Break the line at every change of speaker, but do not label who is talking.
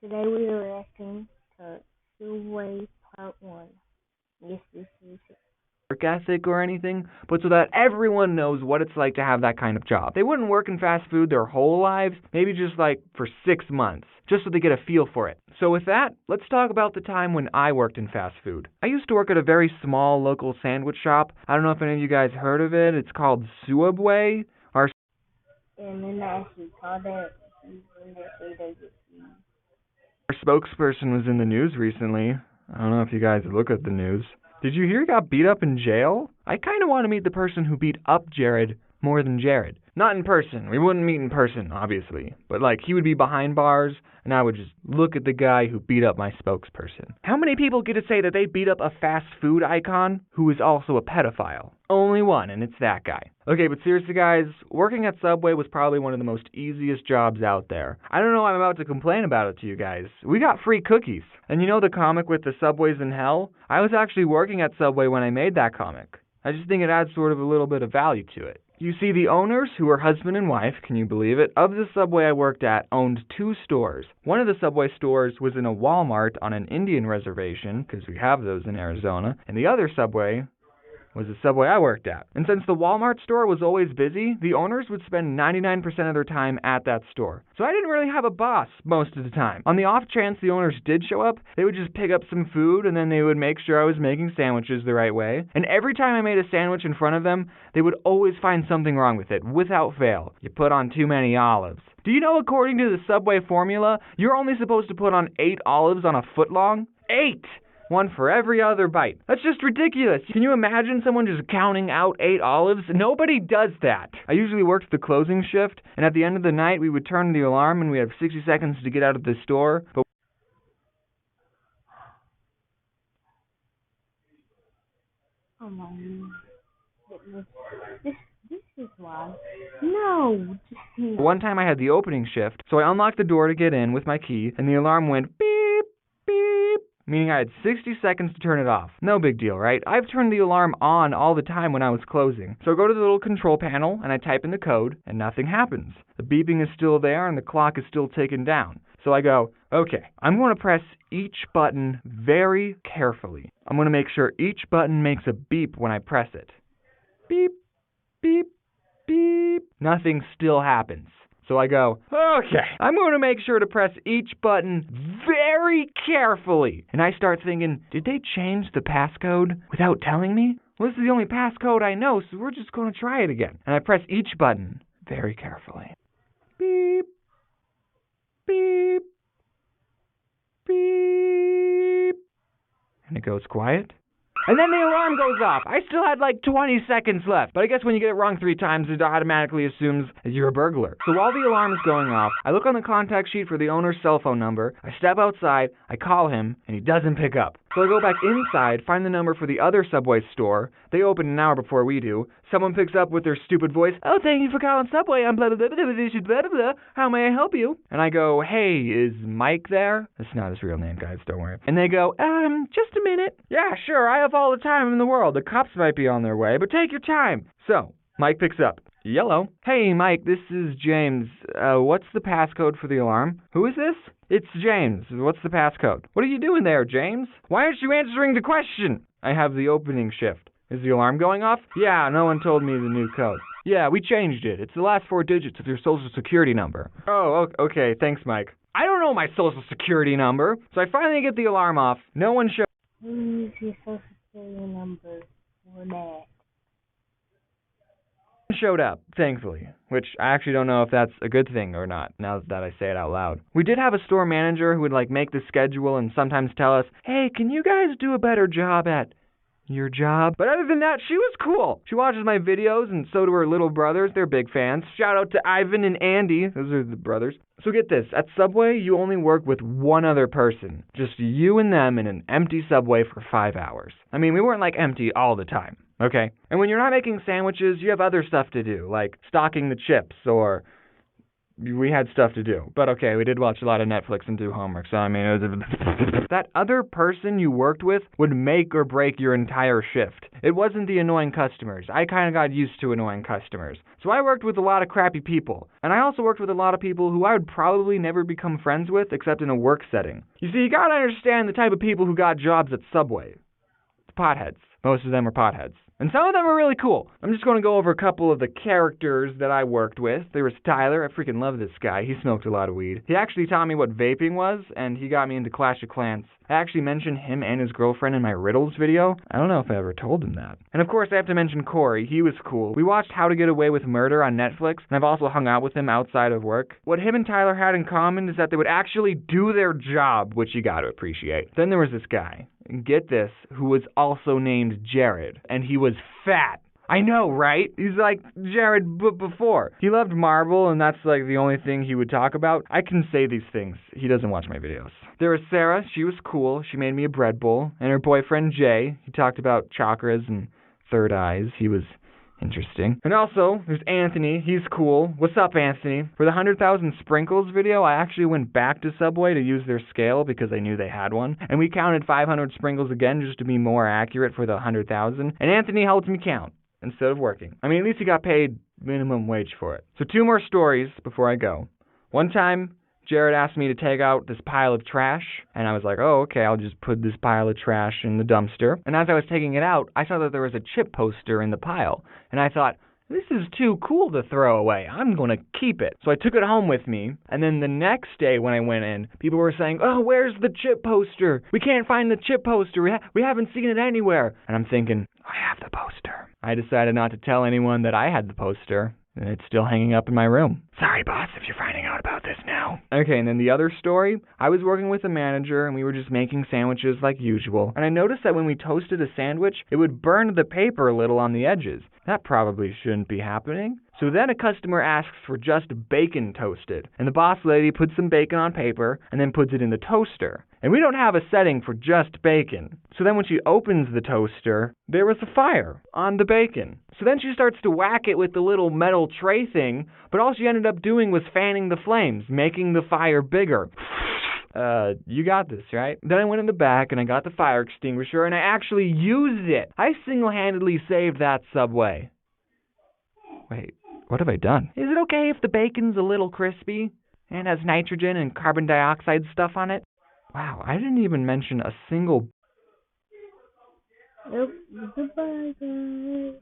Today we are reacting to Tsuboi Part 1. Yes, this is
work ethic or anything, but so that everyone knows what it's like to have that kind of job. They wouldn't work in fast food their whole lives, maybe just like for 6 months, just so they get a feel for it. So with that, let's talk about the time when I worked in fast food. I used to work at a very small local sandwich shop. I don't know if any of you guys heard of it. It's called Tsuboi.
and then I actually called that when they say they get you.
Our spokesperson was in the news recently. I don't know if you guys look at the news. Did you hear he got beat up in jail? I kind of want to meet the person who beat up Jared more than Jared. Not in person. We wouldn't meet in person, obviously. But like, he would be behind bars, and I would just look at the guy who beat up my spokesperson. How many people get to say that they beat up a fast food icon who is also a pedophile? Only one, and it's that guy. Okay, but seriously guys, working at Subway was probably one of the most easiest jobs out there. I don't know why I'm about to complain about it to you guys. We got free cookies. And you know the comic with the Subways in Hell? I was actually working at Subway when I made that comic. I just think it adds sort of a little bit of value to it. You see, the owners, who were husband and wife, can you believe it, of the Subway I worked at, owned 2 stores. One of the Subway stores was in a Walmart on an Indian reservation, because we have those in Arizona, and the other Subway was the Subway I worked at. And since the Walmart store was always busy, the owners would spend 99% of their time at that store. So I didn't really have a boss most of the time. On the off chance the owners did show up, they would just pick up some food and then they would make sure I was making sandwiches the right way. And every time I made a sandwich in front of them, they would always find something wrong with it, without fail. You put on too many olives. Do you know, according to the Subway formula, you're only supposed to put on 8 olives on a foot long? 8! One for every other bite. That's just ridiculous. Can you imagine someone just counting out 8 olives? Nobody does that. I usually worked the closing shift, and at the end of the night, we would turn the alarm and we had 60 seconds to get out of the store. But
Oh my goodness. This is why. No.
one time I had the opening shift, so I unlocked the door to get in with my key, and the alarm went beep, beep, meaning I had 60 seconds to turn it off. No big deal, right? I've turned the alarm on all the time when I was closing. So I go to the little control panel and I type in the code and nothing happens. The beeping is still there and the clock is still ticking down. So I go, okay, I'm going to press each button very carefully. I'm going to make sure each button makes a beep when I press it. Beep, beep, beep. Nothing still happens. So I go, okay, I'm going to make sure to press each button very carefully. And I start thinking, did they change the passcode without telling me? Well, this is the only passcode I know, so we're just going to try it again. And I press each button very carefully. Beep, beep, beep. And it goes quiet. And then the alarm goes off. I still had like 20 seconds left. But I guess when you get it wrong 3 times, it automatically assumes that you're a burglar. So while the alarm is going off, I look on the contact sheet for the owner's cell phone number. I step outside, I call him, and he doesn't pick up. So I go back inside, find the number for the other Subway store. They open an hour before we do. Someone picks up with their stupid voice. Oh, thank you for calling Subway. I'm blah, blah, blah, blah, blah, blah, blah, blah. How may I help you? And I go, hey, is Mike there? That's not his real name, guys. Don't worry. And they go, just a minute. Yeah, sure. I have all the time in the world. The cops might be on their way, but take your time. So, Mike picks up. Yellow. Hey, Mike, this is James. What's the passcode for the alarm? Who is this? It's James. What's the passcode? What are you doing there, James? Why aren't you answering the question? I have the opening shift. Is the alarm going off? Yeah, no one told me the new code. Yeah, we changed it. It's the last 4 digits of your social security number. Oh, okay. Thanks, Mike. I don't know my social security number. So I finally get the alarm off. No one showed.
Who is your social security number for that?
Showed up, thankfully, which I actually don't know if that's a good thing or not, now that I say it out loud. We did have a store manager who would make the schedule and sometimes tell us, hey, can you guys do a better job at your job? But other than that, she was cool. She watches my videos, and so do her little brothers. They're big fans. Shout out to Ivan and Andy. Those are the brothers. So get this, at Subway, you only work with one other person. Just you and them in an empty Subway for 5 hours. I mean, we weren't empty all the time. Okay? And when you're not making sandwiches, you have other stuff to do, like stocking the chips or we had stuff to do. But okay, we did watch a lot of Netflix and do homework, so I mean, it was that other person you worked with would make or break your entire shift. It wasn't the annoying customers. I kind of got used to annoying customers. So I worked with a lot of crappy people. And I also worked with a lot of people who I would probably never become friends with except in a work setting. You see, you gotta understand the type of people who got jobs at Tsuboi. It's potheads. Most of them are potheads. And some of them are really cool. I'm just going to go over a couple of the characters that I worked with. There was Tyler. I freaking love this guy. He smoked a lot of weed. He actually taught me what vaping was, and he got me into Clash of Clans. I actually mentioned him and his girlfriend in my riddles video. I don't know if I ever told him that. And of course, I have to mention Corey. He was cool. We watched How to Get Away with Murder on Netflix, and I've also hung out with him outside of work. What him and Tyler had in common is that they would actually do their job, which you gotta appreciate. Then there was this guy. Get this, who was also named Jared, and he was fat. I know, right? He's like Jared before. He loved Marvel, and that's like the only thing he would talk about. I can say these things. He doesn't watch my videos. There was Sarah. She was cool. She made me a bread bowl. And her boyfriend, Jay. He talked about chakras and third eyes. He was interesting. And also, there's Anthony. He's cool. What's up, Anthony? For the 100,000 sprinkles video, I actually went back to Subway to use their scale because I knew they had one. And we counted 500 sprinkles again just to be more accurate for the 100,000. And Anthony helped me count instead of working. I mean, at least he got paid minimum wage for it. So 2 more stories before I go. One time, Jared asked me to take out this pile of trash, and I was like, oh, okay, I'll just put this pile of trash in the dumpster. And as I was taking it out, I saw that there was a chip poster in the pile, and I thought, this is too cool to throw away. I'm going to keep it. So I took it home with me, and then the next day when I went in, people were saying, oh, where's the chip poster? We can't find the chip poster. We haven't seen it anywhere. And I'm thinking, I have the poster. I decided not to tell anyone that I had the poster. And it's still hanging up in my room. Sorry, boss, if you're finding out about this now. Okay, and then the other story, I was working with a manager, and we were just making sandwiches like usual. And I noticed that when we toasted a sandwich, it would burn the paper a little on the edges. That probably shouldn't be happening. So then a customer asks for just bacon toasted. And the boss lady puts some bacon on paper, and then puts it in the toaster. And we don't have a setting for just bacon. So then when she opens the toaster, there was a fire on the bacon. So then she starts to whack it with the little metal tray thing, but all she ended up doing was fanning the flames, making the fire bigger. You got this, right? Then I went in the back and I got the fire extinguisher and I actually used it. I single-handedly saved that Subway. Wait, what have I done? Is it okay if the bacon's a little crispy and has nitrogen and carbon dioxide stuff on it? Wow, I didn't even mention a single...
Nope. Goodbye, guys.